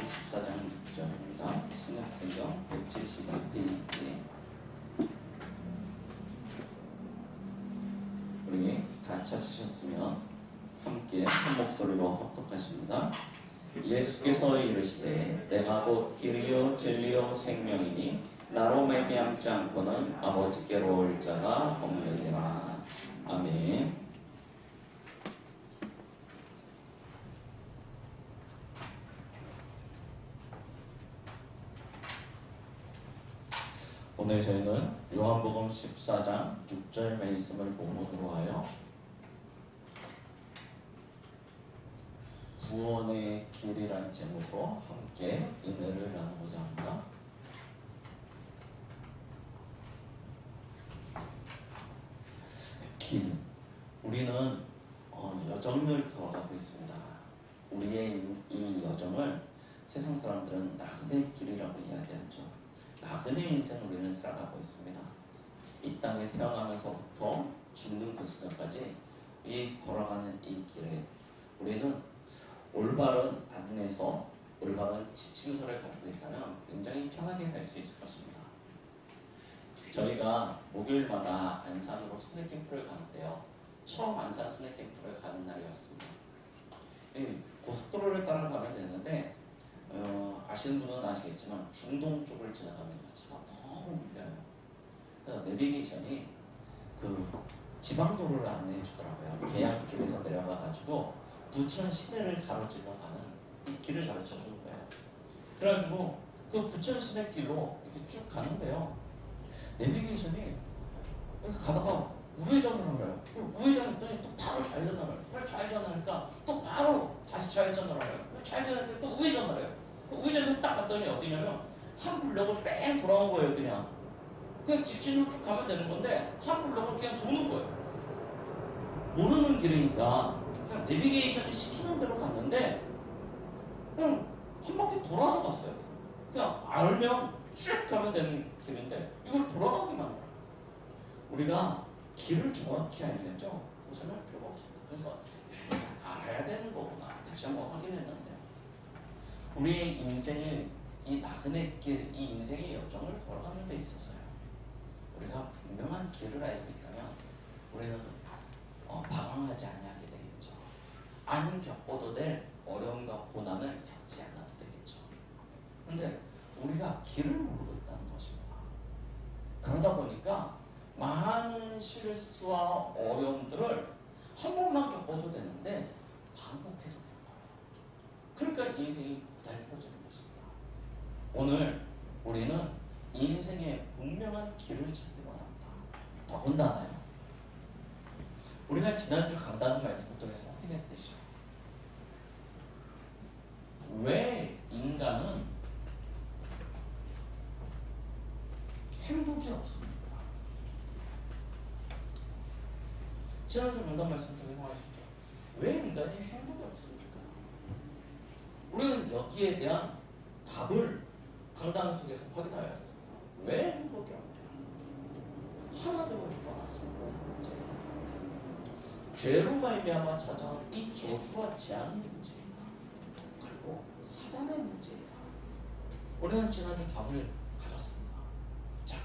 14장 6절입니다. 신약성경 171페이지. 우리 다 찾으셨으면 함께 한 목소리로 합독하십니다. 예수께서 이르시되 내가 곧 길이요 진리요 생명이니 나로 말미암지 않고는 아버지께로 올 자가 없느니라. 아멘. 오늘 저희는 요한복음 14장 6절 말씀을 본문으로 하여 구원의 길이란 제목으로 함께 은혜를 나누고자 합니다. 길. 우리는 여정을 걸어가고 있습니다. 우리의 이 여정을 세상 사람들은 나그네 길이라고 이야기하죠. 나그네 인생을 우리는 살아가고 있습니다. 이 땅에 태어나면서부터 죽는 그 순간까지 이 걸어가는 이 길에 우리는 올바른 안내서, 올바른 지침서를 가지고 있다면 굉장히 편하게 살 수 있을 것입니다. 저희가 목요일마다 안산으로 순회 캠프를 가는데요. 처음 안산 순회 캠프를 가는 날이었습니다. 고속도로를 따라가면 되는데 아시는 분은 아시겠지만 중동 쪽을 지나가면 차가 너무 밀려요. 그래서 내비게이션이 그 지방도로를 안내해 주더라고요. 계양 쪽에서 내려가가지고 부천 시내를 가로질러 가는 이 길을 가르쳐 주는 거예요. 그래가지고 그 부천 시내 길로 이렇게 쭉 가는데요. 내비게이션이 이렇게 가다가 우회전을 하래요. 우회전했더니 또 바로 좌회전을 해요. 좌회전하니까 또 바로 다시 좌회전을 해요. 좌회전했더니 또 우회전을 해요. 우회전해서 딱 갔더니 어디냐면 한 블럭을 뺑 돌아온 거예요. 그냥 직진으로 쭉 가면 되는 건데 한 블럭을 그냥 도는 거예요. 모르는 길이니까 그냥 내비게이션이 시키는 대로 갔는데 그냥 한 바퀴 돌아서 갔어요. 그냥 알면 쭉 가면 되는 길인데 이걸 돌아가게 만들어요. 우리가 길을 정확히 알면죠, 벗어날 필요가 없습니다. 그래서 알아야 되는 거구나 다시 한번 확인했는데요. 우리의 인생을 이 나그네 길, 이 인생의 여정을 걸어가는 데 있어서요, 우리가 분명한 길을 알고 있다면 우리는 방황하지 아니하게 되겠죠. 안 겪어도 될 어려움과 고난을 겪지 않아도 되겠죠. 근데 우리가 길을 모르고 있다는 것입니다. 그러다 보니까 많은 실수와 어려움들을 한 번만 겪어도 되는데 반복해서 겪어요. 그러니까 인생이 고달퍼지는 것입니다. 오늘 우리는 인생의 분명한 길을 찾기 원합니다. 더군다나요, 우리가 지난주 강단 말씀을 통해서 확인했듯이 왜 인간은 행복이 없습니까? 지난주 강단 말씀 통해서 하시죠. 왜 인간이 행복이 없습니까? 우리는 여기에 대한 답을 강단을 통해서 확인하였습니다. 왜 행복이 없냐? 하나님을 떠났습니다. 죄로 말미암아 찾아온 이 저주와 재앙의 문제이다. 그리고 사단의 문제이다. 우리는 지난주 답을 가졌습니다. 자,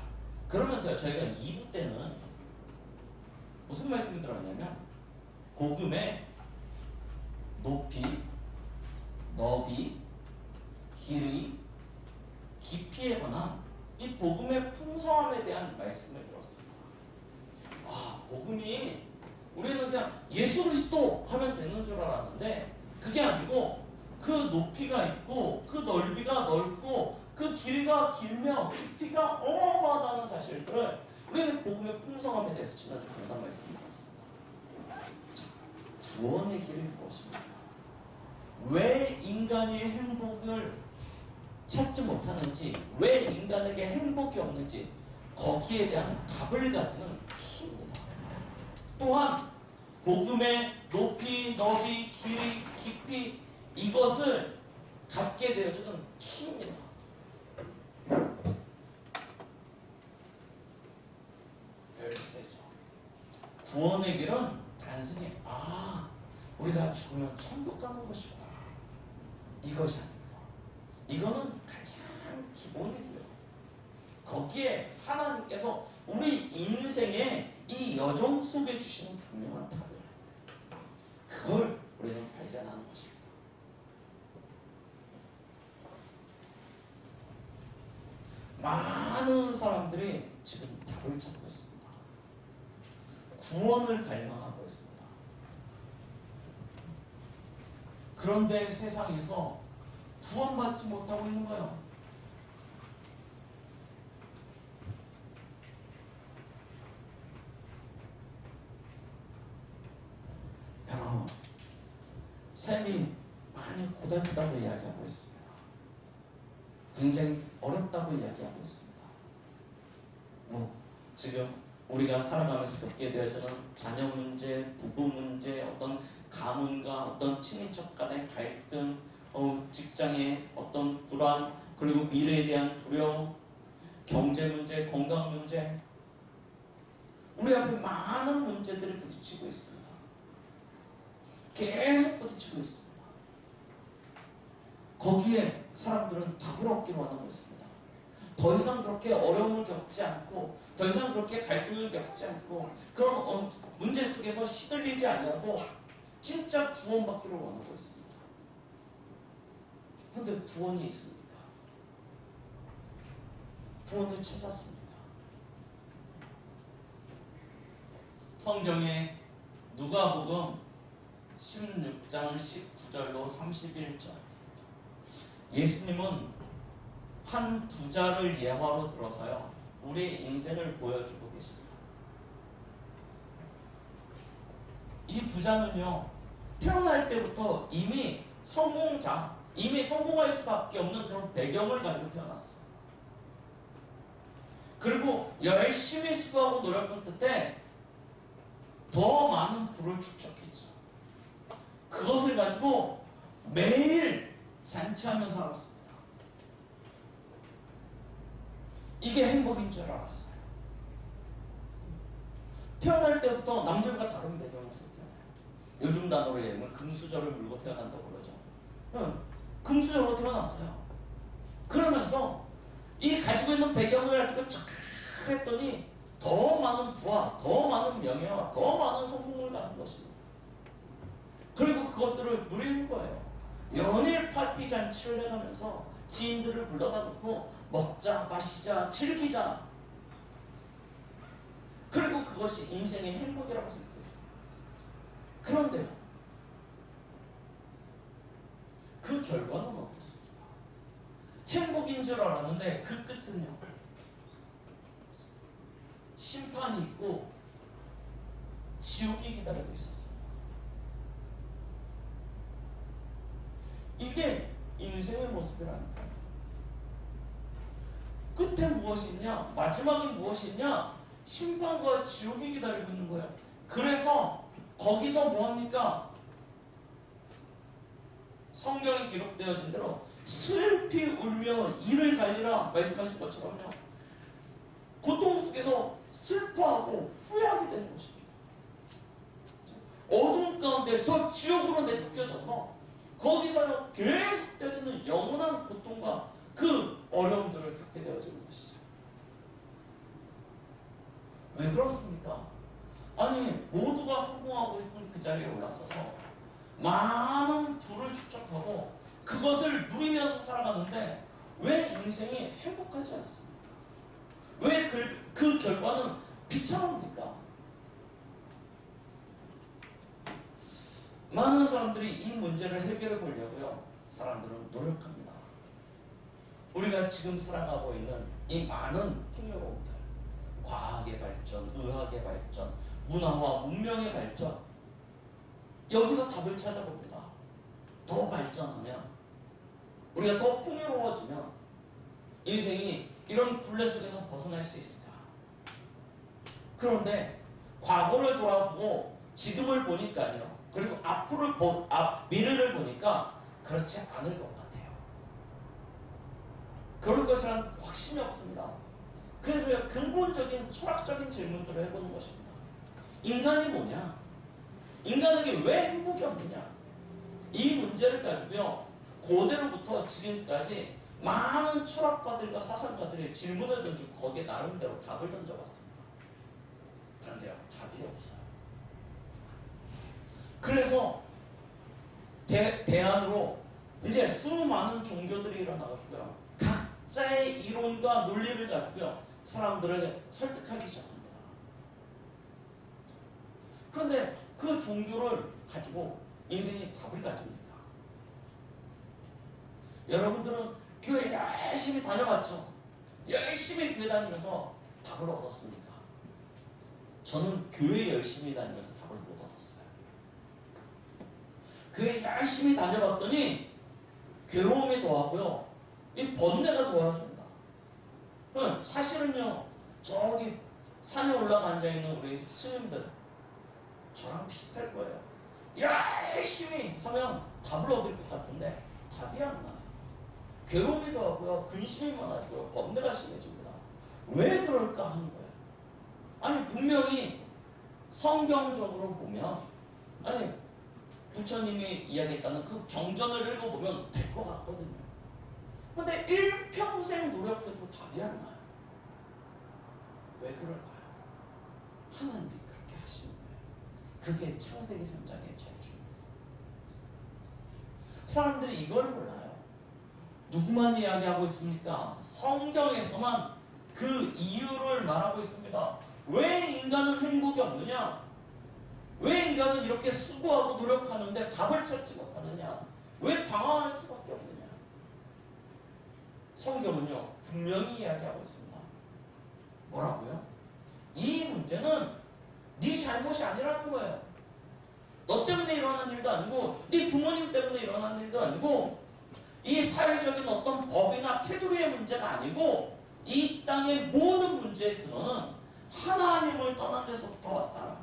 그러면서 저희가 2부 때는 무슨 말씀이 들어왔냐면 복음의 높이, 너비, 길이, 깊이에 관한 이 복음의 풍성함에 대한 말씀을 들었습니다. 복음이 우리는 그냥 예수 그리스도 하면 되는 줄 알았는데 그게 아니고 그 높이가 있고 그 넓이가 넓고 그 길이가 길며 깊이가 어마어마하다는 사실들을 우리는 복음의 풍성함에 대해서 지난주 강단 말씀을 들었습니다. 자, 구원의 길이 무엇입니까? 왜 인간이 행복을 찾지 못하는지, 왜 인간에게 행복이 없는지 거기에 대한 답을 가지는 키입니다. 또한 복음의 높이, 너비, 길이, 깊이 이것을 갖게 되어주는 키입니다. 열쇠죠. 구원의 길은 단순히 우리가 죽으면 천국 가는 것이구나 이것이 아닙니다. 이거는 가장 기본이고요. 거기에 하나님께서 우리 인생의 이 여정 속에 주시는 분명한 답을 그걸 우리는 발견하는 것입니다. 많은 사람들이 지금 답을 찾고 있습니다. 구원을 갈망하고 있습니다. 그런데 세상에서 구원받지 못하고 있는 거예요. 여러분, 삶이 많이 고달프다고 이야기하고 있습니다. 굉장히 어렵다고 이야기하고 있습니다. 지금 우리가 살아가면서 겪게 되어지는 자녀 문제, 부부 문제, 어떤 가문과 어떤 친인척 간의 갈등, 직장의 어떤 불안, 그리고 미래에 대한 두려움, 경제 문제, 건강 문제, 우리 앞에 많은 문제들이 부딪히고 있습니다. 계속 부딪히고 있습니다. 거기에 사람들은 답을 얻기를 원하고 있습니다. 더 이상 그렇게 어려움을 겪지 않고, 더 이상 그렇게 갈등을 겪지 않고, 그런 문제 속에서 시들리지 않냐고 진짜 구원받기를 원하고 있습니다. 그런데 구원이 있습니까? 구원을 찾았습니다. 성경에 누가복음 16장 19절로 31절, 예수님은 한 부자를 예화로 들어서요, 우리의 인생을 보여주고 계십니다. 이 부자는요, 태어날 때부터 이미 성공자, 이미 성공할 수밖에 없는 그런 배경을 가지고 태어났어요. 그리고 열심히 수고하고 노력한 끝에 더 많은 부를 축적했죠. 그것을 가지고 매일 잔치하면서 살았습니다. 이게 행복인 줄 알았어요. 태어날 때부터 남들과 다른 배경에서 태어나요. 요즘 단어로 얘기하면 금수저를 물고 태어난다고 그러죠. 금수저로 태어났어요. 그러면서 이 가지고 있는 배경을 가지고 쫙 했더니 더 많은 부와 더 많은 명예와 더 많은 성공을 갖는 것입니다. 그리고 그것들을 누리는 거예요. 연일 파티 잔치를 해가면서 지인들을 불러다 놓고 먹자, 마시자, 즐기자. 그리고 그것이 인생의 행복이라고 생각했습니다. 그런데요, 그 결과는 어떻습니까? 행복인 줄 알았는데 그 끝은요, 심판이 있고 지옥이 기다리고 있었어요. 이게 인생의 모습이라니까요. 끝에 무엇이 있냐? 마지막이 무엇이 있냐? 심판과 지옥이 기다리고 있는 거예요. 그래서 거기서 뭐합니까? 성경에 기록되어진 대로 슬피 울며 이를 갈리라 말씀하신 것처럼요, 고통 속에서 슬퍼하고 후회하게 되는 것입니다. 어두운 가운데 저 지옥으로 내쫓겨져서 거기서 계속 되어지는 영원한 고통과 그 어려움들을 겪게 되어지는 것이죠. 왜 그렇습니까? 아니, 모두가 성공하고 싶은 그 자리에 올라서서 많은 부를 축적하고 그것을 누리면서 살아가는데 왜 인생이 행복하지 않습니까? 왜 그 결과는 비참합니까? 많은 사람들이 이 문제를 해결해 보려고요, 사람들은 노력합니다. 우리가 지금 살아가고 있는 이 많은 풍요로움들, 과학의 발전, 의학의 발전, 문화와 문명의 발전, 여기서 답을 찾아봅니다. 더 발전하면, 우리가 더 풍요로워지면 인생이 이런 굴레 속에서 벗어날 수 있을까? 그런데 과거를 돌아보고 지금을 보니까요, 그리고 미래를 보니까 그렇지 않을 것 같아요. 그럴 것이란 확신이 없습니다. 그래서 근본적인 철학적인 질문들을 해보는 것입니다. 인간이 뭐냐? 인간에게 왜 행복이 없느냐? 이 문제를 가지고요, 고대로부터 지금까지 많은 철학가들과 사상가들이 질문을 던지고 거기에 나름대로 답을 던져봤습니다. 그런데요, 답이 없어요. 그래서 대안으로 이제 수많은 종교들이 일어나가지고요, 각자의 이론과 논리를 가지고요, 사람들을 설득하기 시작합니다. 그런데 그 종교를 가지고 인생이 답을 가집니까? 여러분들은 교회 열심히 다녀봤죠? 열심히 교회 다니면서 답을 얻었습니까? 저는 교회 열심히 다니면서 답을 못 얻었어요. 교회 열심히 다녀봤더니 괴로움이 더하고요, 이 번뇌가 더해집니다. 사실은요, 저기 산에 올라가 앉아있는 우리 스님들 저랑 비슷할 거예요. 열심히 하면 답을 얻을 것 같은데 답이 안 나요. 괴로움이 더하고요, 근심이 많아지고요, 번뇌가 심해집니다. 왜 그럴까 하는 거예요. 아니, 분명히 성경적으로 보면, 아니, 부처님이 이야기했다는 그 경전을 읽어보면 될 것 같거든요. 근데 일평생 노력해도 답이 안 나요. 왜 그럴까요? 하나님이 그렇게 하시는 거예요. 그게 창세기 3장의 저주입니다. 사람들이 이걸 몰라요. 누구만 이야기하고 있습니까? 성경에서만 그 이유를 말하고 있습니다. 왜 인간은 행복이 없느냐? 왜 인간은 이렇게 수고하고 노력하는데 답을 찾지 못하느냐? 왜 방황할 수밖에 없느냐? 성경은요, 분명히 이야기하고 있습니다. 뭐라고요? 이 문제는 네 잘못이 아니라는 거예요. 너 때문에 일어난 일도 아니고, 네 부모님 때문에 일어난 일도 아니고, 이 사회적인 어떤 법이나 테두리의 문제가 아니고, 이 땅의 모든 문제의 근원은 하나님을 떠난 데서부터 왔다.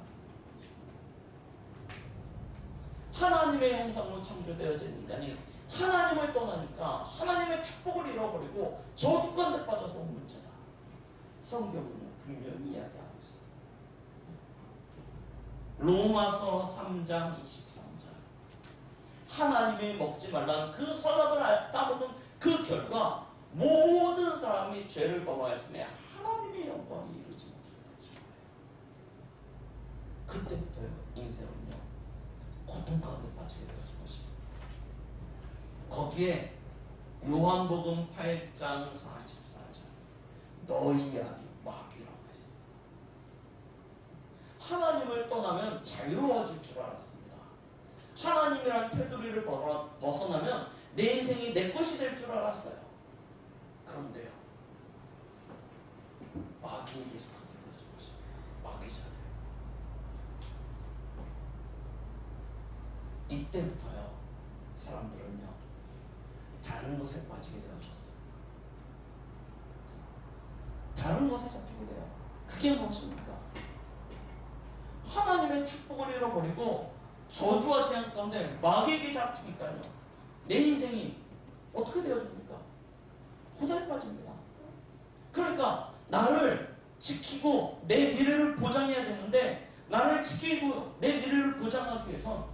하나님의 형상으로 창조되어진 인간이 하나님을 떠나니까 하나님의 축복을 잃어버리고 저주 가운데 빠져서 온 문제다. 성경은 분명히 이야기하고 있습니다. 로마서 3장 23절. 하나님이 먹지 말라는 그 선악을 따먹은 그 결과 모든 사람이 죄를 범하였으며 하나님의 영광이 이루지 못한다. 그때부터요, 인생은요, 고통 가운데 빠지게 되어진 것입니다. 거기에 요한복음 8장 44절, 너희 아비 마귀라고 했습니다. 하나님을 떠나면 자유로워질 줄 알았습니다. 하나님이란 테두리를 벗어나면 내 인생이 내 것이 될 줄 알았어요. 그런데요, 마귀에게 속하게 되어진 것입니다. 마귀잖아요. 이때부터요, 사람들은요, 다른 것에 빠지게 되어졌어요. 다른 것에 잡히게 돼요. 그게 무엇입니까? 하나님의 축복을 잃어버리고 저주와 재앙 가운데 마귀에게 잡히니까요, 내 인생이 어떻게 되어집니까? 고달에 빠집니다. 그러니까 나를 지키고 내 미래를 보장해야 되는데, 나를 지키고 내 미래를 보장하기 위해선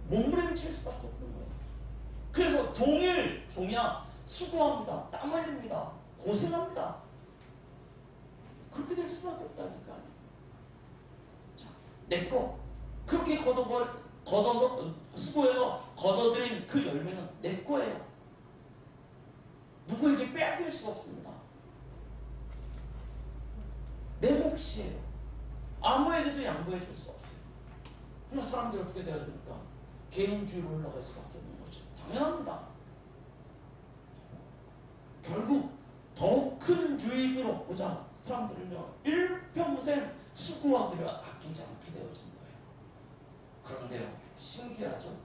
몸부림칠 수밖에 없는 거예요. 그래서 종일 종야 수고합니다. 땀 흘립니다. 고생합니다. 그렇게 될 수밖에 없다니까요. 자, 내 거 그렇게 걷어서 수고해서 걷어들인 그 열매는 내 거예요. 누구에게 빼앗길 수 없습니다. 내 몫이에요. 아무에게도 양보해 줄 수 없어요. 그러나 사람들이 어떻게 되어야 됩니까? 개인주의로 흘러갈 수밖에 없는 거죠. 당연합니다. 결국 더 큰 유익을 얻고자 사람들은요, 일평생 수고하기를 아끼지 않게 되어진 거예요. 그런데요, 신기하죠?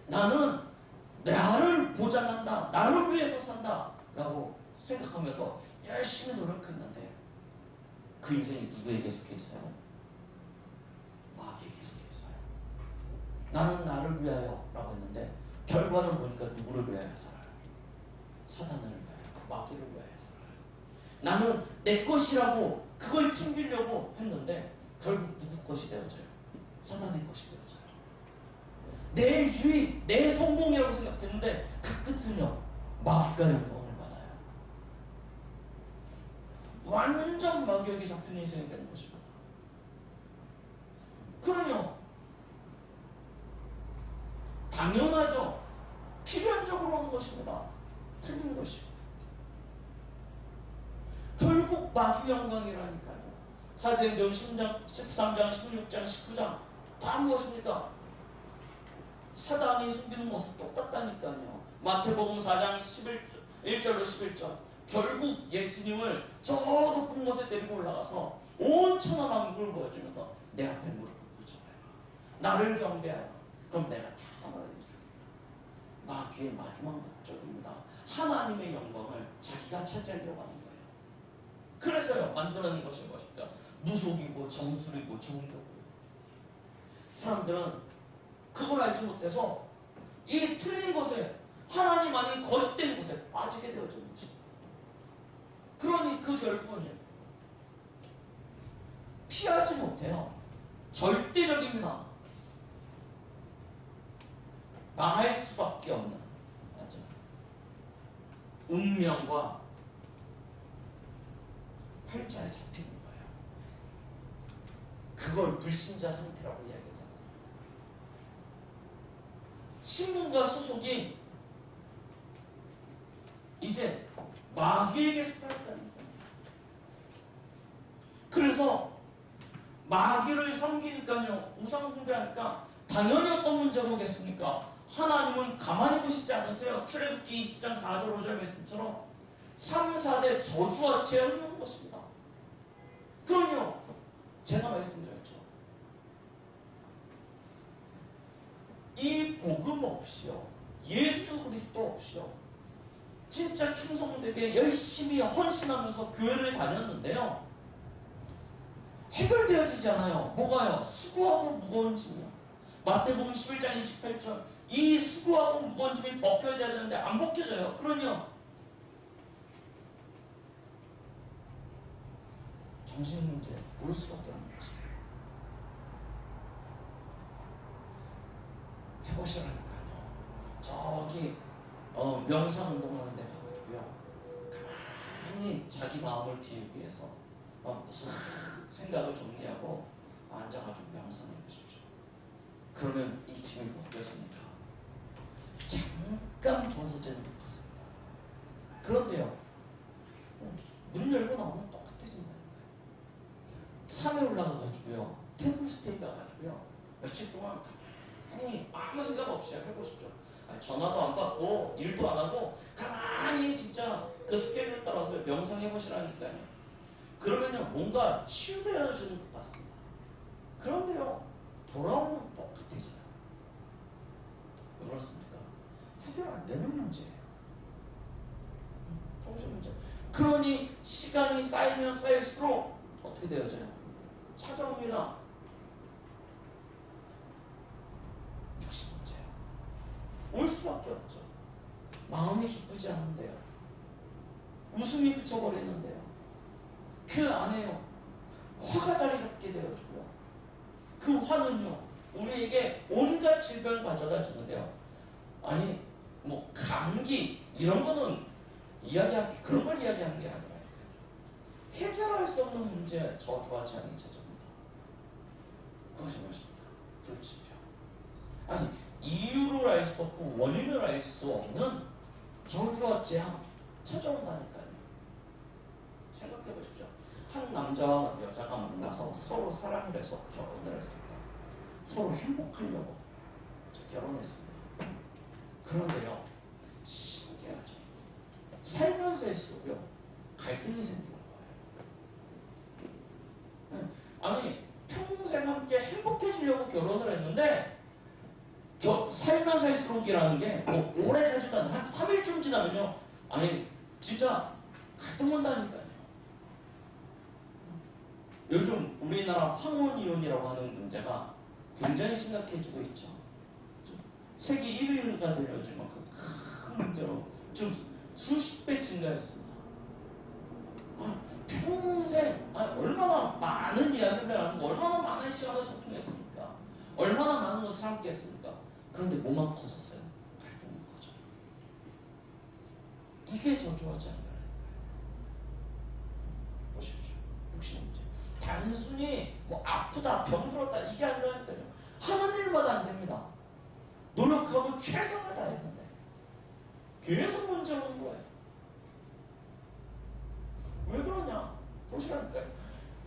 나는 나를 보장한다, 나를 위해서 산다 라고 생각하면서 열심히 노력했는데 그 인생이 누구에게 속해 있어요? 마귀에게 속해 있어요. 나는 나를 위하여 라고 했는데 결과는 보니까 누구를 위하여 살아요? 사단을 위하여, 마귀를 위하여 살아요. 나는 내 것이라고 그걸 챙기려고 했는데 결국 누구 것이 되어져요? 사단의 것이 되어져요. 내 유익, 내 성공이라고 생각했는데 그 끝은요, 마귀가 영광을 받아요. 완전 마귀에게 잡힌 인생이 되는 것입니다. 그럼요, 당연하죠. 필연적으로 하는 것입니다. 틀린 것이요. 결국 마귀 영광이라니까요. 사도행전 10장, 13장, 16장, 19장 다 무엇입니까? 사단이 숨기는 모습 똑같다니까요. 마태복음 4장 1절로 11절. 결국 예수님을 저 높은 곳에 데리고 올라가서 온 천하 만국을 보여주면서 내 앞에 무릎을 꿇어요. 나를 경배하라. 그럼 내가 다 너에게 주리라. 마귀의 마지막 목적입니다. 하나님의 영광을 자기가 차지하려고 하는 거예요. 그래서요, 만들어낸 것이 무엇입니까? 무속이고 정술이고 종교고요. 사람들은 그걸 알지 못해서 이 틀린 것에, 하나님 아닌 거짓된 것에 빠지게 되어지는 거죠. 그러니 그 결국은요, 피하지 못해요. 절대적입니다. 망할 수밖에 없는, 맞죠? 운명과 팔자에 잡히는 거예요. 그걸 불신자 상태라고 이야기하지 않습니다. 신분과 소속이 이제 마귀에게 속하였다는 거예요. 그래서 마귀를 섬기니까요, 우상 숭배하니까 당연히 어떤 문제가 오겠습니까? 하나님은 가만히 보시지 않으세요. 출애굽기 20장 4절 5절 말씀처럼 3, 4대 저주와 재앙이 오는 것입니다. 그럼요, 제가 말씀드렸죠. 이 복음 없이요, 예수 그리스도 없이요, 진짜 충성되게 열심히 헌신하면서 교회를 다녔는데요, 해결되어지지 않아요. 뭐가요? 수고하고 무거운 짐이요. 마태복음 11장 28절, 이 수고하고 무거운 짐이 벗겨져야 되는데 안 벗겨져요. 그러면 정신문제 올 수밖에 없는 것입니다. 해보시라니까요. 저기 명상운동하는 데 가가지고요, 가만히 자기 마음을 비우기 위해서 무슨 생각을 정리하고 앉아가지고 명상해 보십시오. 그러면 이 짐이 벗겨지니까 잠깐 벗어지는 것 같습니다. 그런데요, 문 열고 나오면 똑같아진다니까요. 산에 올라가가지고요, 템플스테이 가가지고요, 며칠 동안 가만히 아무 생각 없이 해보십시오. 전화도 안 받고 일도 안 하고 가만히 진짜 그 스케일을 따라서 명상해 보시라니까요. 그러면요, 뭔가 치유되어지는 것 같습니다. 그런데요, 돌아오면 똑같아져요. 왜 그렇습니까? 해결 안 되는 문제예요. 정신 문제. 그러니 시간이 쌓이면 쌓일수록 어떻게 되어져요? 찾아옵니다. 죽신 문제예요. 올 수밖에 없죠. 마음이 기쁘지 않은데요, 웃음이 그쳐버리는데요, 그 안에요, 화가 자리 잡게 되어지고요, 그 화는요, 우리에게 온갖 질병을 가져다 주는데요, 아니 뭐 감기 이런 거는 그런 걸 이야기하는 게 아니라 해결할 수 없는 문제에 저주와 재앙이 찾아옵니다. 그것이 무엇입니까? 불치병. 아니, 이유를 알 수 없고 원인을 알 수 없는 저주와 재앙 찾아온다니까요. 생각해 보십시오. 한 남자와 여자가 만나서 서로 사랑을 해서 결혼을 했습니다. 서로 행복하려고 결혼했습니다. 그런데요, 신기하죠. 살면서 할수록요, 갈등이 생기는 거예요. 아니, 평생 함께 행복해지려고 결혼을 했는데 살면서 할수록이라는 게 뭐 오래 살지도 않아요. 한 3일쯤 지나면요, 아니 진짜 갈등 온다니까요. 요즘 우리나라 황혼이혼이라고 하는 문제가 굉장히 심각해지고 있죠. 세계 1위가 되려질 만큼 큰 문제로 좀 수십 배 증가했습니다. 평생 얼마나 많은 이야기를 하고 얼마나 많은 시간을 소통했습니까? 얼마나 많은 것을 함께 했습니까? 그런데 뭐만 커졌어요? 갈등만 커져. 이게 저주하지 않나요? 보십시오. 육신의 문제. 단순히 뭐 아프다, 병들었다 이게 아니라니까요. 하나님마다 안 됩니다. 노력하고 최선을 다했는데 계속 문제 오는 거예요. 왜 그러냐? 보시라니까요.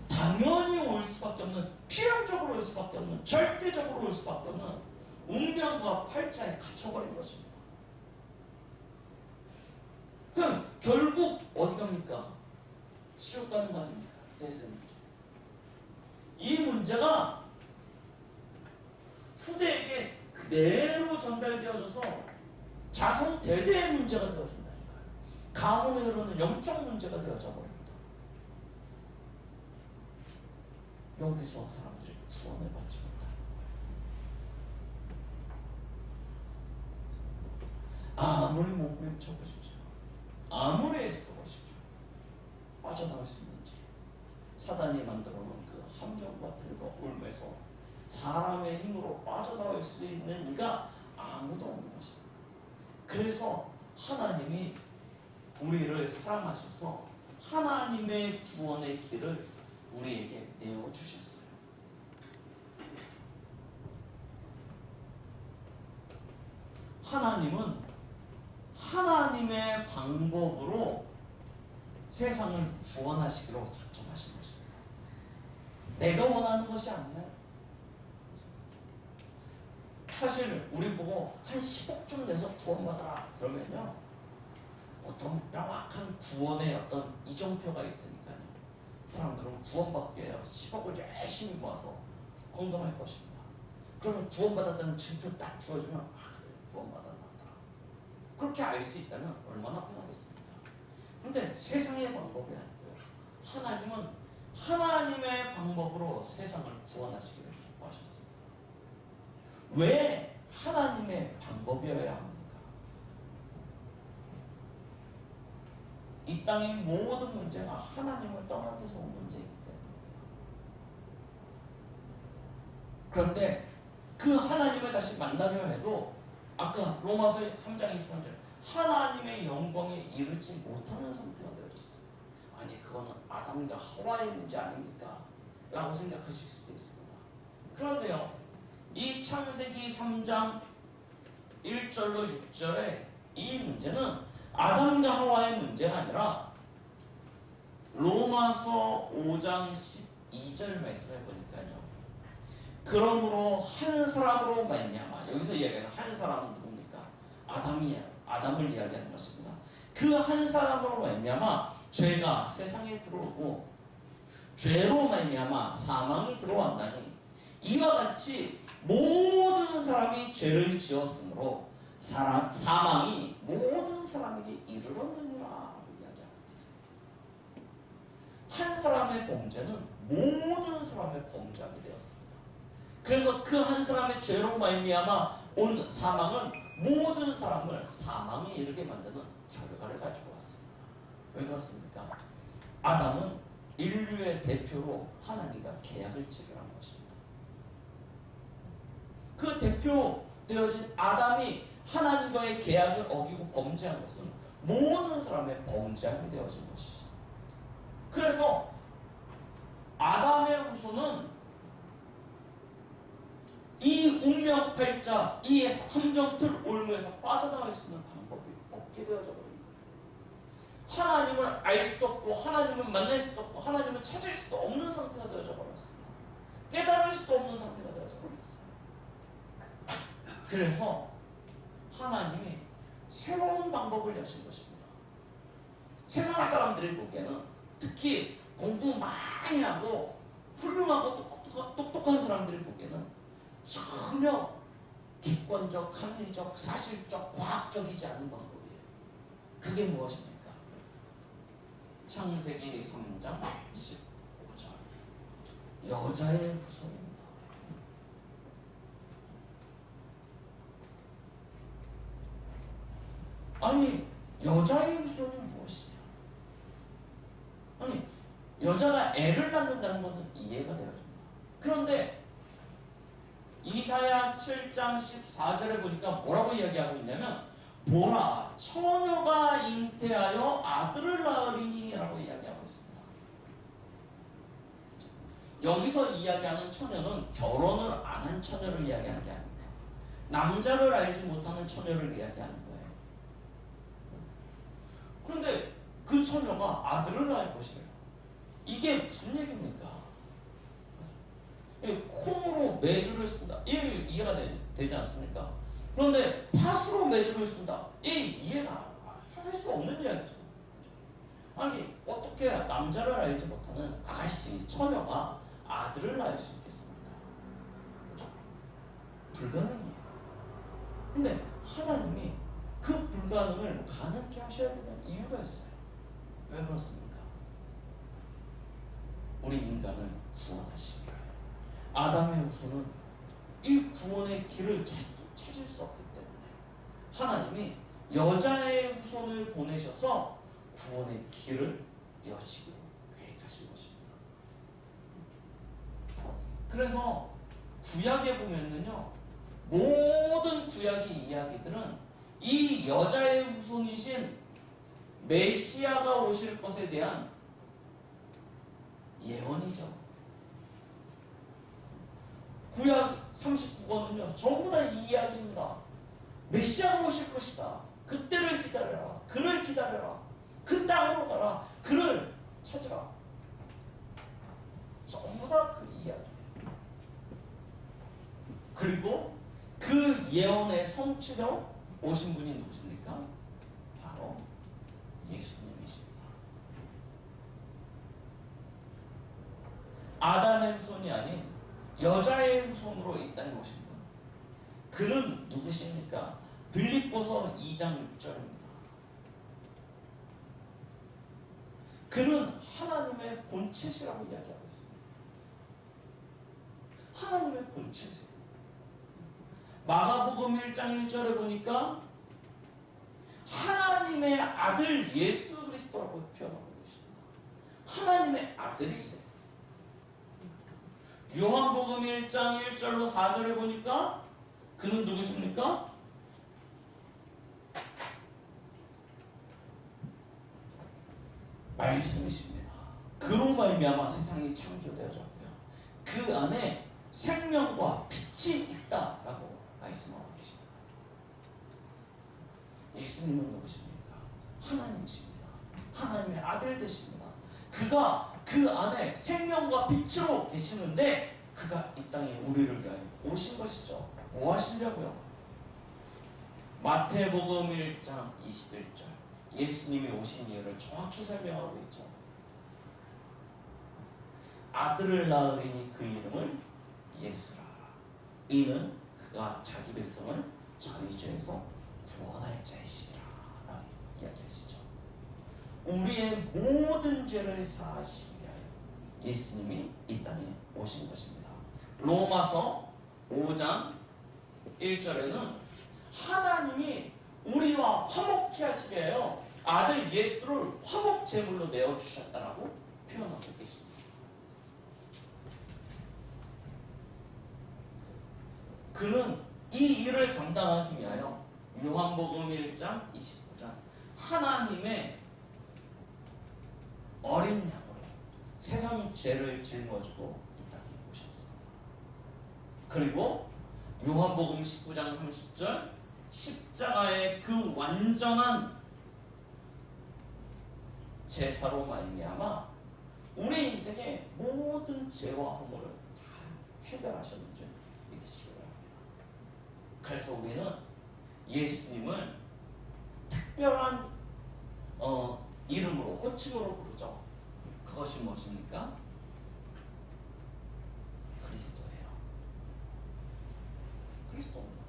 당연히 올 수밖에 없는, 필연적으로 올 수밖에 없는, 절대적으로 올 수밖에 없는 운명과 팔자에 갇혀버린 것입니다. 그럼 결국 어디 갑니까? 지옥 가는 거 아닙니까? 대세 문제. 이 문제가 후대에게 그대로 전달되어져서 자손 대대의 문제가 되어진다니까요. 가문에 흐르는 영적 문제가 되어져 버립니다. 여기서 사람들이 구원을 받지 못합니다. 아무리 몸매쳐 보십시오. 아무리 애써 보십시오. 빠져나올 수 있는지. 사단이 만들어 놓은 그 함정과 틀과 올매서 사람의 힘으로 빠져나올 수 있는 이가 아무도 없는 것입니다. 그래서 하나님이 우리를 사랑하셔서 하나님의 구원의 길을 우리에게 내어주셨어요. 하나님은 하나님의 방법으로 세상을 구원하시기로 작정하신 것입니다. 내가 원하는 것이 아니에요. 사실 우리 보고 한 10억쯤 내서 구원받아라 그러면요, 어떤 명확한 구원의 어떤 이정표가 있으니까요, 사람들은 구원받기 위해 10억을 열심히 모아서 헌금할 것입니다. 그러면 구원받았다는 증표 딱 주어주면 구원받았나 보다. 그렇게 알 수 있다면 얼마나 편하겠습니까? 그런데 세상의 방법이 아니고요, 하나님은 하나님의 방법으로 세상을 구원하시기를 기뻐하셨습니다. 왜 하나님의 방법이어야 합니까? 이 땅의 모든 문제가 하나님을 떠난 데서 온 문제이기 때문입니다. 그런데 그 하나님을 다시 만나려 해도 아까 로마서 3장 23절 하나님의 영광에 이르지 못하는 상태가 되어졌어요. 아니 그거는 아담과 하와의 문제 아닙니까? 라고 생각하실 수도 있습니다. 그런데요, 이 창세기 3장 1절로 6절의 이 문제는 아담과 하와의 문제가 아니라 로마서 5장 12절 말씀을 보니까요, 그러므로 한 사람으로 말미암아, 여기서 이야기하는 한 사람은 누굽니까? 아담을 이야기하는 것입니다. 그 한 사람으로 말미암아 죄가 세상에 들어오고 죄로 말미암아 사망이 들어왔나니 이와 같이 모든 사람이 죄를 지었으므로 사망이 모든 사람에게 이르렀느니라 이야기하고 있습니다. 한 사람의 범죄는 모든 사람의 범죄함이 되었습니다. 그래서 그 한 사람의 죄로 말미암아 온 사망은 모든 사람을 사망에 이르게 만드는 결과를 가지고 왔습니다. 왜 그렇습니까? 아담은 인류의 대표로 하나님과 계약을 체결한 것입니다. 그 대표 되어진 아담이 하나님과의 계약을 어기고 범죄한 것은 모든 사람의 범죄함이 되어진 것이죠. 그래서 아담의 후손은 이 운명팔자, 이 함정틀 올무에서 빠져나올 수 있는 방법이 없게 되어져 버린 거예요. 하나님을 알 수도 없고 하나님을 만날 수도 없고 하나님을 찾을 수도 없는 상태가 되어져 버렸습니다. 깨달을 수도 없는 상태가 되어져 버렸어요. 그래서 하나님이 새로운 방법을 여신 것입니다. 세상 사람들이 보기에는, 특히 공부 많이 하고 훌륭하고 똑똑한 사람들이 보기에는 전혀 객관적, 합리적, 사실적, 과학적이지 않은 방법이에요. 그게 무엇입니까? 창세기 3장 25절 여자의 후손입니다. 아니 여자의 후손이 무엇이냐? 아니 여자가 애를 낳는다는 것은 이해가 되어집니다. 그런데 이사야 7장 14절에 보니까 뭐라고 이야기하고 있냐면 보라 처녀가 잉태하여 아들을 낳으리니 라고 이야기하고 있습니다. 여기서 이야기하는 처녀는 결혼을 안 한 처녀를 이야기하는 게 아닙니다. 남자를 알지 못하는 처녀를 이야기하는 거예요. 그런데 그 처녀가 아들을 낳을 것이래요. 이게 무슨 얘기입니까? 콩으로 메주를 쓴다. 이해가 되지 않습니까? 그런데 팥으로 메주를 쓴다. 이해가 할 수 없는 이야기죠. 아니 어떻게 남자를 알지 못하는 아가씨 처녀가 아들을 낳을 수 있겠습니까? 불가능해요. 근데 하나님이 그 불가능을 가능케 하셔야 되는 이유가 있어요. 왜 그렇습니까? 우리 인간을 구원하시기 위해 아담의 후손은 이 구원의 길을 찾을 수 없기 때문에 하나님이 여자의 후손을 보내셔서 구원의 길을 여시고 계획하신 것입니다. 그래서 구약에 보면은요, 모든 구약의 이야기들은 이 여자의 후손이신 메시아가 오실 것에 대한 예언이죠. 구약 39권은요 전부 다 이 이야기입니다. 메시아가 오실 것이다. 그때를 기다려라. 그를 기다려라. 그 땅으로 가라. 그를 찾으라. 전부 다 그 이야기예요. 그리고 그 예언의 성취로 오신 분이 누구십니까? 바로 예수님이십니다. 아담의 후손이 아닌 여자의 후손으로 이 땅에 오신 분. 그는 누구십니까? 빌립보서 2장 6절입니다. 그는 하나님의 본체시라고 이야기하고 있습니다. 하나님의 본체세요. 마가복음 1장 1절에 보니까 하나님의 아들 예수 그리스도라고 표현하고 계십니다. 하나님의 아들이세요. 요한복음 1장 1절로 4절에 보니까 그는 누구십니까? 말씀이십니다. 그로 말미암아 세상이 창조되어졌고요. 그 안에 생명과 빛이 있다라고 말씀하고 계십니다. 예수님은 누구십니까? 하나님이십니다. 하나님의 아들 되십니다. 그가 그 안에 생명과 빛으로 계시는데 그가 이 땅에 우리를 위하여 오신 것이죠. 뭐 하시려고요? 마태복음 1장 21절 예수님이 오신 이유를 정확히 설명하고 있죠. 아들을 낳으리니 그 이름을 예수라. 이는 그가 자기 백성을 저희 죄에서 구원할 자이시라 라고 이야기하시죠. 우리의 모든 죄를 사하시기 위하여 예수님이 이 땅에 오신 것입니다. 로마서 5장 1절에는 하나님이 우리와 화목케 하시게 하여 아들 예수를 화목 제물로 내어주셨다라고 표현하고 계십니다. 그는 이 일을 감당하기 위하여 요한복음 1장 29절 하나님의 어린 양으로 세상 죄를 짊어지고 이 땅에 오셨습니다. 그리고 요한복음 19장 30절 십자가의 그 완전한 제사로 말미암아 우리 인생의 모든 죄와 허물을 다 해결하셨는 줄 믿으시기 바랍니다. 그래서 우리는 예수님을 특별한 이름으로 호칭으로 부르죠. 그것이 무엇입니까? 그리스도예요. 그리스도입니다.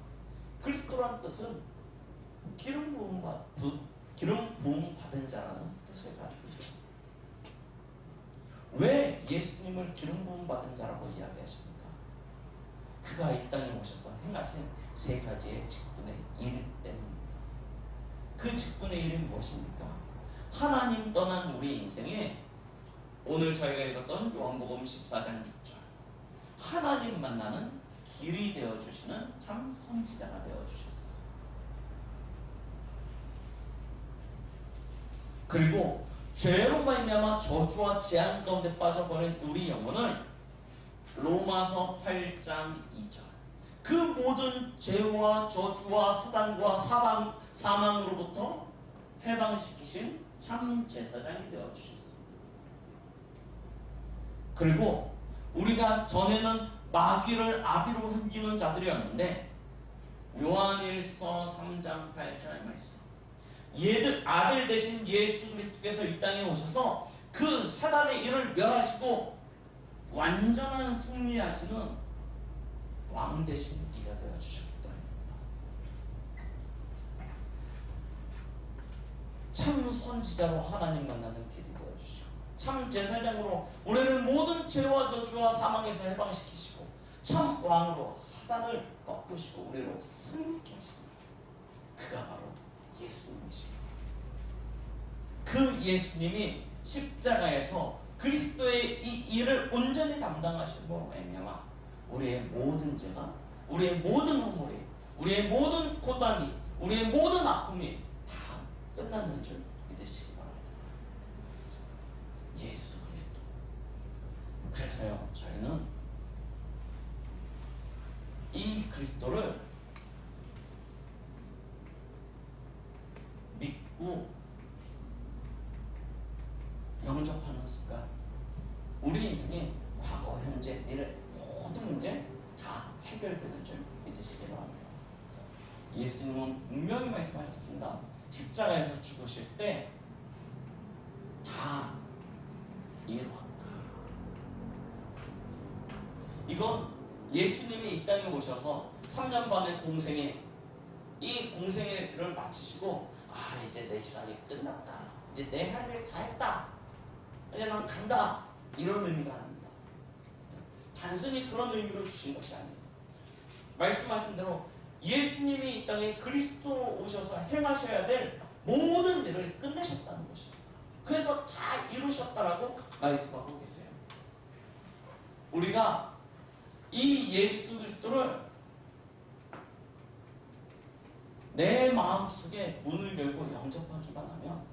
그리스도란 뜻은 기름 부음 받은 자라는 뜻을 가지고 있죠. 왜 예수님을 기름 부음 받은 자라고 이야기하십니까? 그가 이 땅에 오셔서 행하신 세 가지의 직분의 일 때문입니다. 그 직분의 일은 무엇입니까? 하나님 떠난 우리 인생에 오늘 저희가 읽었던 요한복음 14장 6절 하나님 만나는 길이 되어주시는 참 선지자가 되어주셨어요. 그리고 죄로 말미암아 저주와 재앙 가운데 빠져버린 우리 영혼을 로마서 8장 2절 그 모든 죄와 저주와 사단과 사망으로부터 해방시키신 참 제사장이 되어주셨습니다. 그리고 우리가 전에는 마귀를 아비로 섬기는 자들이었는데 요한일서 3장 8절의 말씀 아들 대신 예수 그리스도께서 이 땅에 오셔서 그 사단의 일을 멸하시고 완전한 승리하시는 왕 대신 이가 되어주셨기 때문입니다. 참 선지자로 하나님 만나는 길이 되어주시고 참 제사장으로 우리를 모든 죄와 저주와 사망에서 해방시키시고 참 왕으로 사단을 꺾으시고 우리로 승리케 하시는 그가 바로 예수님이십니다. 그 예수님이 십자가에서 그리스도의 이 일을 온전히 담당하시고 말미암아 우리의 모든 죄가 우리의 모든 허물이 우리의 모든 고난이 우리의 모든 아픔이 다 끝났는 줄 믿으시기 바랍니다. 예수 그리스도. 그래서요 저희는 이 그리스도를 믿고 영접하는 순간 우리 인생의 과거, 현재, 미래 모든 문제 다 해결되는 줄 믿으시기 바랍니다. 예수님은 분명히 말씀하셨습니다. 십자가에서 죽으실 때 다 이루었다. 이건 예수님이 이 땅에 오셔서 3년 반의 이 공생애를 마치시고 이제 내 시간이 끝났다. 이제 내 할 일 다 했다. 이제 난 간다. 이런 의미가 아닙니다. 단순히 그런 의미로 주신 것이 아니에요. 말씀하신 대로 예수님이 이 땅에 그리스도 오셔서 행하셔야 될 모든 일을 끝내셨다는 것입니다. 그래서 다 이루셨다라고 말씀하고 계세요. 우리가 이 예수 그리스도를 내 마음속에 문을 열고 영접하기만 하면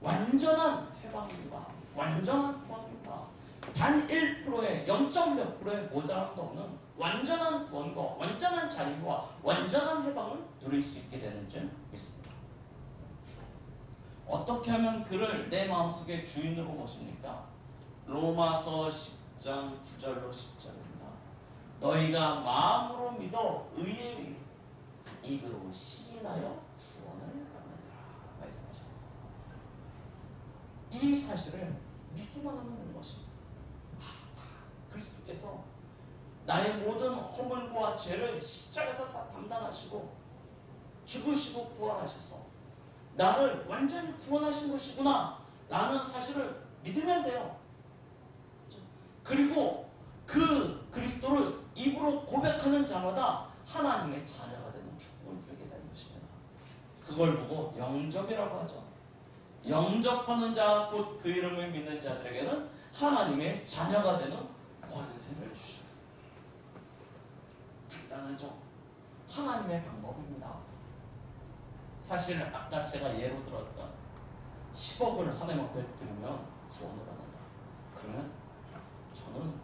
완전한 해방입니다. 완전한 구원입니다. 단 1%의 0.몇 프로의 모자람도 없는 완전한 구원과 완전한 자유와 완전한 해방을 누릴 수 있게 되는 줄 믿습니다. 어떻게 하면 그를 내 마음속에 주인으로 모십니까? 로마서 10장 9절로 10절입니다. 너희가 마음으로 믿어 의에 입으로 시인하여 구원을 받느니라 말씀하셨습니다. 이 사실을 믿기만 하면 되는 것입니다. 그리스도께서 나의 모든 허물과 죄를 십자가에서 다 담당하시고 죽으시고 부활하셔서 나를 완전히 구원하신 것이구나 라는 사실을 믿으면 돼요. 그리고 그 그리스도를 입으로 고백하는 자마다 하나님의 자녀가 되는 축복을 누리게 되는 것입니다. 그걸 보고 영접이라고 하죠. 영접하는 자 곧 그 이름을 믿는 자들에게는 하나님의 자녀가 되는 권세를 주셨어요. 간단하죠? 하나님의 방법입니다. 사실 아까 제가 예로 들었던 10억을 하나님 앞에 드리면 구원을 받는다. 그러면 저는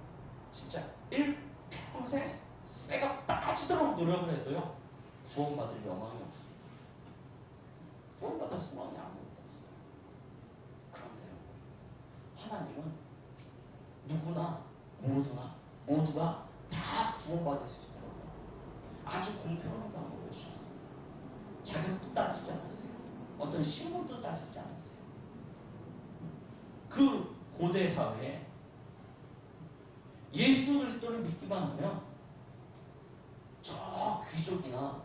진짜 일평생 쇠가 빠지도록 노력을 해도요 구원받을 영광이 없어요. 구원받을 소망이 아무것도 없어요. 그런데요 하나님은 누구나 모두가 다 구원받을 수 있도록 아주 공평한 방법을 주셨습니다. 자격도 따지지 않았어요. 어떤 신분도 따지지 않았어요. 그 고대 사회에 예수 그리스도를 믿기만 하면 저 귀족이나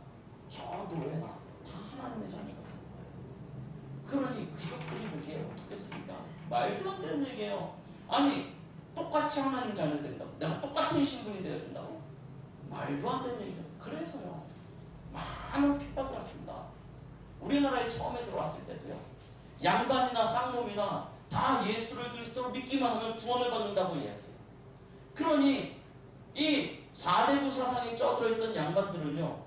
저 노예나 다 하나님의 자녀가 되는 거예요. 그러니 귀족들이 보기에 어떻겠습니까? 말도 안 되는 얘기예요. 아니 똑같이 하나님 자녀 된다고? 내가 똑같은 신분이 되어야 된다고? 말도 안 되는 얘기죠. 그래서요 많은 핍박이 왔습니다. 우리나라에 처음에 들어왔을 때도요 양반이나 쌍놈이나 다 예수를 그리스도로 믿기만 하면 구원을 받는다고 이야기해요. 그러니 이 4대부 사상에 쪄들어있던 양반들은요,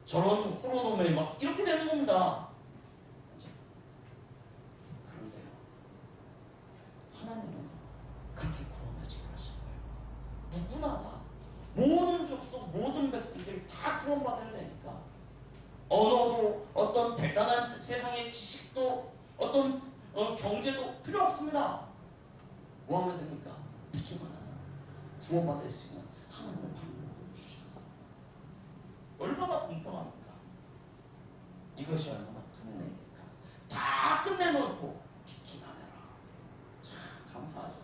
저런 호로노메 막 이렇게 되는 겁니다. 그런데요, 하나님은 그렇게 구원하지 않으신 거예요. 누구나 다, 모든 족속, 모든 백성들이 다 구원받아야 되니까, 언어도, 어떤 대단한 세상의 지식도, 어떤 경제도 필요 없습니다. 뭐 하면 됩니까? 믿기만 하면 구원받을 수 있는 하나님의 방법을 주셨어요. 얼마나 공평합니까? 이것이 얼마나 큰 은혜입니까? 다 끝내놓고 믿기만 해라. 참 감사하죠.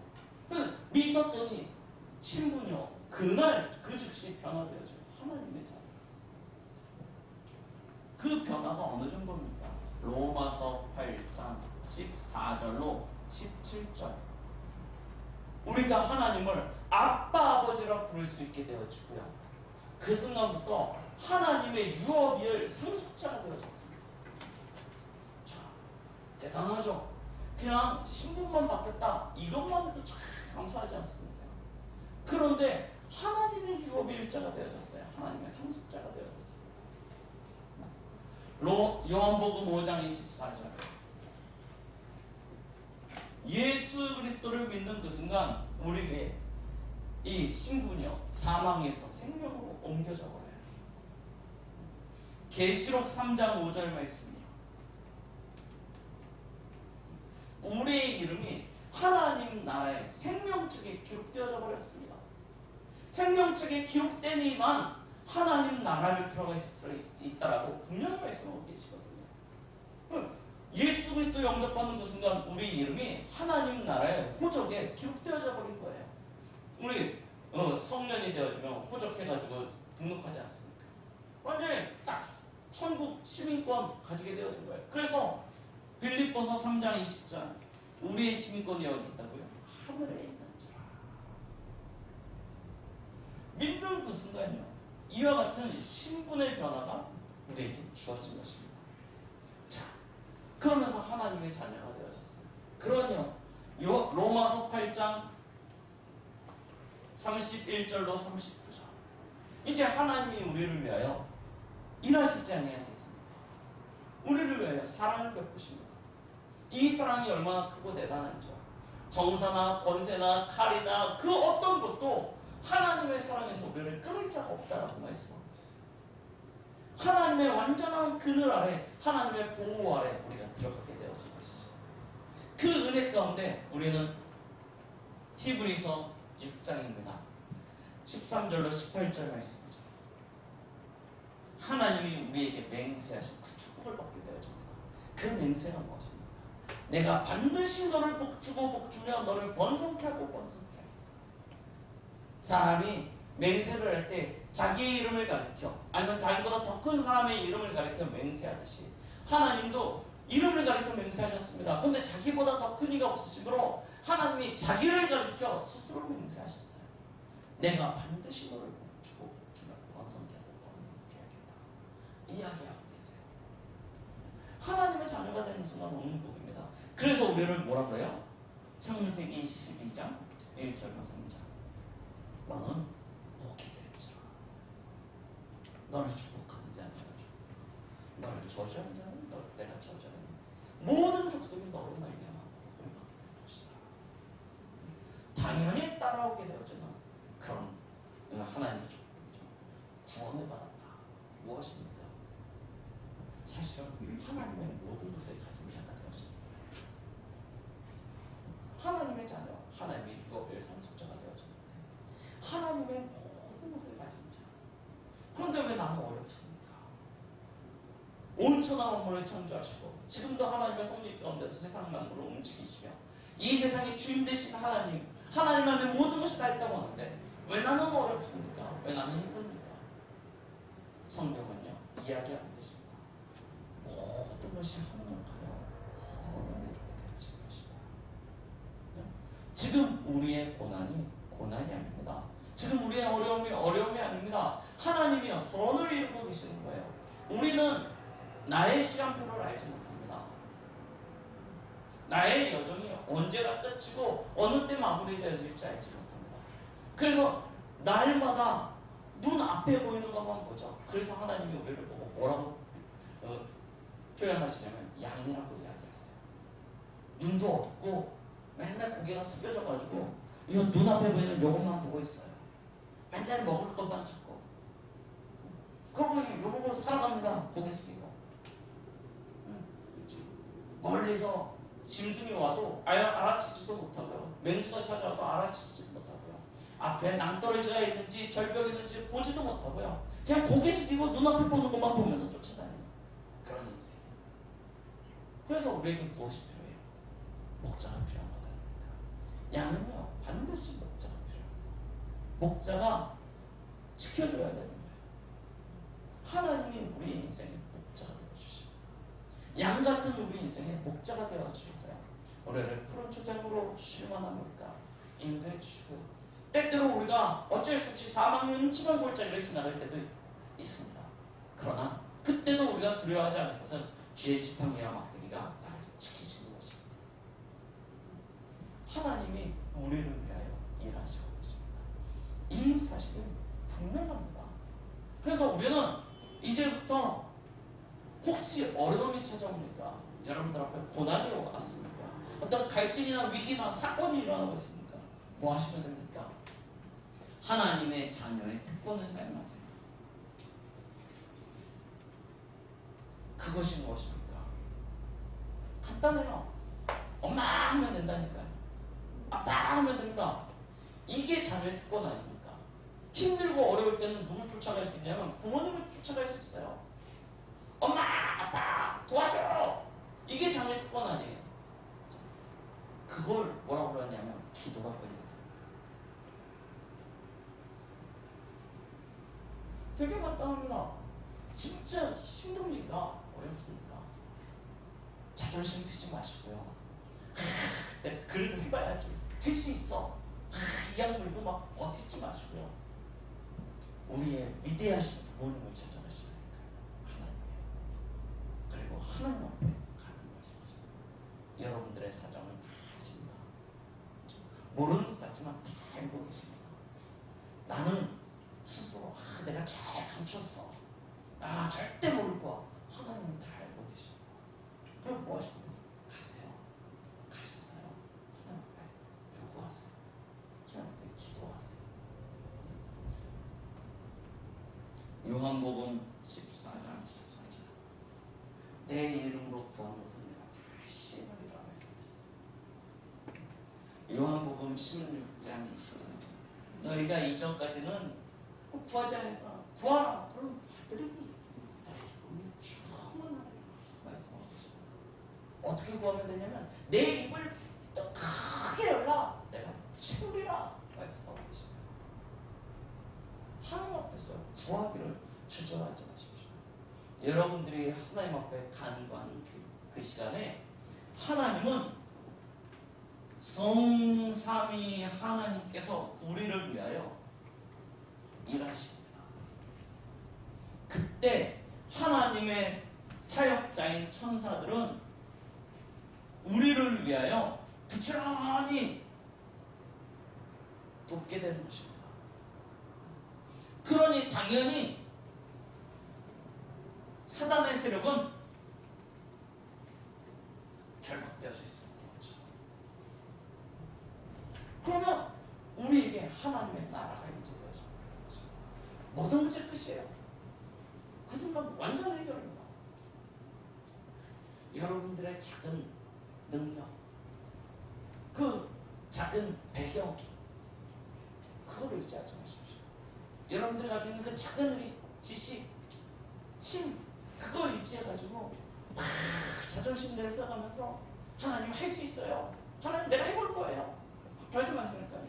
믿었더니 신분이요, 그날 그 즉시 변화되어져요. 하나님의 자녀. 그 변화가 어느 정도입니까? 로마서 8장 14절로 17절. 우리가 하나님을 아빠 아버지라 부를 수 있게 되어지고요, 그 순간부터 하나님의 유업이을 상속자가 되어졌습니다. 자, 대단하죠? 그냥 신분만 바뀌었다, 이것만 해도 참 감사하지 않습니까? 그런데 하나님의 유업일자가 되어졌어요. 하나님의 상속자가 되어졌어요. 요한복음 5장 24절. 예수 그리스도를 믿는 그 순간 우리에게 이 신분이요, 사망에서 생명으로 옮겨져 버려요. 계시록 3장 5절 말씀이요, 우리의 이름이 하나님 나라의 생명책에 기록되어져 버렸습니다. 생명책에 기록되니만 하나님 나라를 들어가 있다라고 분명히 말씀하고 계시거든요. 예수 그리스도 영접받는 그 순간 우리 이름이 하나님 나라의 호적에 기록되어져 버린 거예요. 우리 성년이 되어지면 호적해가지고 등록하지 않습니까? 완전히 딱 천국 시민권 가지게 되어진 거예요. 그래서 빌립보서 3장 20절, 우리의 시민권이 어디 있다고요? 하늘에 있는 자라. 믿는 그 순간요, 이와 같은 신분의 변화가 우리에게 주어진 것입니다. 자, 그러면서 하나님의 자녀가 되어졌어요. 그러니요, 로마서 8장 31절로 39절. 이제 하나님이 우리를 위하여 일하시지 아니하겠습니까? 우리를 위하여 사랑을 베푸십니다. 이 사랑이 얼마나 크고 대단한지요. 정사나 권세나 칼이나 그 어떤 것도 하나님의 사랑에서 우리를 끊을 자가 없다라고 말씀하고 있어요. 하나님의 완전한 그늘 아래, 하나님의 보호 아래 우리가 들어가게 되어진 것이죠. 그 은혜 가운데 우리는 히브리서 6장입니다. 13절로 18절 말씀이죠. 하나님이 우리에게 맹세하신 그 축복을 받게 되어집니다. 그 맹세가 무엇입니까? 내가 반드시 너를 복주고 복주며 너를 번성케 하고 번성케 하겠다. 사람이 맹세를 할 때 자기의 이름을 가리켜, 아니면 자기보다 더 큰 사람의 이름을 가리켜 맹세하듯이 하나님도 이름을 가리켜 맹세하셨습니다. 그런데 자기보다 더 큰 이가 없으시므로 하나님이 자기를 가리켜 스스로 맹세하셨어요. 내가 반드시 너를 복주고 복주며 번성케 하고 번성케 하겠다. 이야기하고 계세요. 하나님의 자녀가 되는 순간 오는 복입니다. 그래서 우리를 뭐라고 해요? 창세기 12장 1절과 3절. 너는 복이 되리라. 너를 축복하는 자는 내가 축복하고, 너를 저주하는 자는 내가 저주하니 모든 족속이 너로 말미암아 복을 받게 될 것이다. 당연히 따라오게 되어지는 그런 하나님의 축복이죠. 구원을 받았다. 무엇입니까? 사실은 하나님의 모든 것을 가진 자가 되어지는 거예요. 하나님의 자녀, 하나님의 유업의 상속자가 되어지는데 하나님의 모든 것을 가진 자. 그런데 왜 나는 어렵습니까? 온천하 만물을 창조하시고 지금도 하나님의 섭리 가운데서 세상 만물을 움직이시며 이 세상의 주인 되신 하나님, 하나님 안에 모든 것이 다 있다고 하는데 왜 나는 어렵습니까? 왜 나는 힘듭니까? 성경은요, 이야기 안 되십니다. 모든 것이 합력하여 선을 이루게 되어진 것이다. 지금 우리의 고난이 아닙니다. 지금 우리의 어려움이 아닙니다. 하나님이요, 선을 이루고 계시는 거예요. 우리는 나의 시간표를 알지 못합니다. 나의 여정이 언제가 끝이고 어느 때 마무리되어질지 알지 못합니다. 그래서 날마다 눈 앞에 보이는 것만 보죠. 그래서 하나님이 우리를 보고 뭐라고 표현하시냐면 양이라고 이야기하세요. 눈도 어둡고 맨날 고개가 숙여져가지고 이 눈앞에 보이는 요것만 보고 있어요. 맨날 먹을 것만 찾고 그러고 요거 살아갑니다. 고개 숙이고 멀리서 짐승이 와도 알아채지도 못하고요. 맹수가 찾아와도 알아채지도 못하고요. 앞에 낭떠러지가 있는지 절벽이 있는지 보지도 못하고요. 그냥 고개 숙이고 눈앞에 보는 것만 보면서 쫓아다니는 그런 인생이에요. 그래서 우리에게 무엇이 필요해요? 목자가 필요한 거다. 양은요 반드시 목자가 필요해요. 목자가 지켜줘야 되는 거예요. 하나님이 우리 인생에 목자가 되어주십니다. 양 같은 우리 인생에 목자가 되어주셔서요 우리를 푸른 초장으로 쉴만한 물가 인도해 주시고 때때로 우리가 어쩔 수 없이 사망의 음침한 골짜기를 지나갈 때도 있습니다. 그러나 그때도 우리가 두려워하지 않을 것은 쥐의 지팡이와 막대기가 나를 지키시는 것입니다. 하나님이 우리를 위하여 일하시고 계십니다. 이 사실은 분명합니다. 그래서 우리는 이제부터 혹시 어려움이 찾아옵니까? 여러분들 앞에 고난이 왔습니까? 어떤 갈등이나 위기나 사건이 일어나고 있습니까? 뭐 하시면 됩니까? 하나님의 자녀의 특권을 사용하세요. 그것이 무엇입니까? 간단해요. 엄마 하면 된다니까요. 아빠 하면 됩니다. 이게 자녀의 특권 아닙니까? 힘들고 어려울 때는 누굴 쫓아갈 수 있냐면 부모님을 쫓아갈 수 있어요. 엄마 아빠 도와줘. 이게 자녀의 특권 아니에요. 그걸 뭐라고 그러냐면 기도라고 해야 됩니다. 되게 간단합니다. 진짜 힘듭니까? 어렵습니까? 자존심 피지 마시고요. 내가 그래도 해봐야지. 할 수 있어. 이양 물고 막 버티지 마시고요. 우리의 위대하신 부모님을 찾아가시라니까요. 하나님이에요. 그리고 하나님 앞에 가는 것이죠. 여러분들의 사정을 다 아십니다. 모르는 것 같지만 다 알고 계십니다. 나는 스스로 내가 잘 감췄어. 절대 모를 거야. 하나님은 다 알고 계십니다. 그럼 뭐 하십니까? 가세요. 가셨어요. 하나님 앞에 요구하세요. 하나님 앞에 기도하세요. 요한복음 14장 14절 내 이름으로 구한 것은 내가 다시 해버리라 말씀하셨습니다. 요한복음 16장 24절 너희가 이전까지는 구하지 않으니까 구하라. 그럼 받으리니 너희 입을 주문하라 말씀하고 계십니다. 어떻게 구하면 되냐면 내 입을 더 크게 열라 내가 채우리라 말씀하고 계십니다. 하나님 앞에서 구하기를 주저하지 마십시오. 여러분들이 하나님 앞에 간구하는 그 시간에 하나님은 성삼위 하나님께서 우리를 위하여 일하십니다. 그때 하나님의 사역자인 천사들은 우리를 위하여 부지런히 돕게 되는 것입니다. 그러니 당연히 사단의 세력은 결박되어져 있습니다. 그러면 우리에게 하나님의 나라가 임재되어져 있는 것입니다. 모든 문제 끝이에요. 그 순간 완전 해결입니다. 여러분들의 작은 능력, 그 작은 배경, 그걸 의지하지 마십시오. 여러분들이 가지고 있는 그 작은 지식, 힘, 그걸 의지해가지고 막 자존심 내서가면서 하나님 할 수 있어요. 하나님 내가 해볼 거예요. 그러지 마시니까요.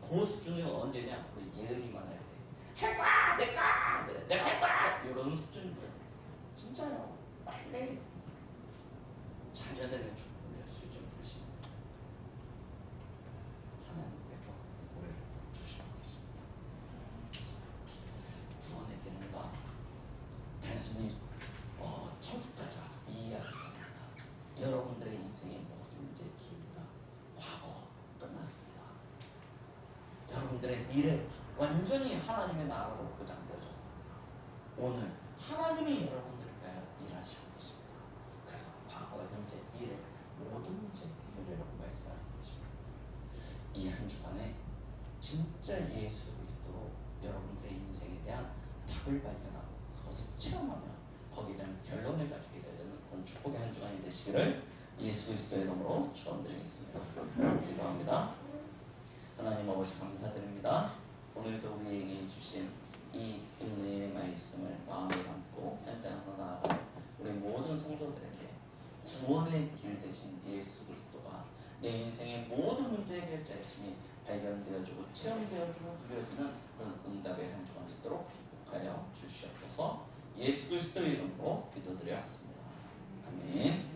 그 수준이 언제냐? 우리 예언이만 할 때. 할 거야! 내가 할 거야! 이런 수준이에요. 진짜요. 빨리 자녀들의 축복을 수준 보십니다. 하나님께서 우리를 주시고 계십니다. 구원의 기능과 단순히 천국 가자 이 이야기가 아닙니다. 여러분들의 인생의 모든 문제의 기회가 과거 끝났습니다. 여러분들의 미래 완전히 하나님의 나라로 보장되어졌습니다. 오늘 하나님이 여러분들을 위하여 일하시고 계십니다. 그래서 과거, 현재, 미래 모든 문제 해결이라고 말씀하는 것입니다. 이 한 주간에 진짜 예수 그리스도로 여러분들의 인생에 대한 답을 발견하고 그것을 체험하며 거기에 대한 결론을 가지게 되는 그런 축복의 한 주간이 되시기를 예수 그리스도의 이름으로 축원드리겠습니다. 기도합니다. 하나님 아버지 감사드립니다. 오늘도 우리에게 주신 이 은혜의 말씀을 마음에 담고 현장으로 나아가 우리 모든 성도들에게 구원의 길 대신 예수 그리스도가 내 인생의 모든 문제 해결자이심이 발견되어지고 체험되어지고 누려지는 그런 응답의 한 주간 되도록 축복하여 주시옵소서. 예수 그리스도의 이름으로 기도드렸습니다. 아멘.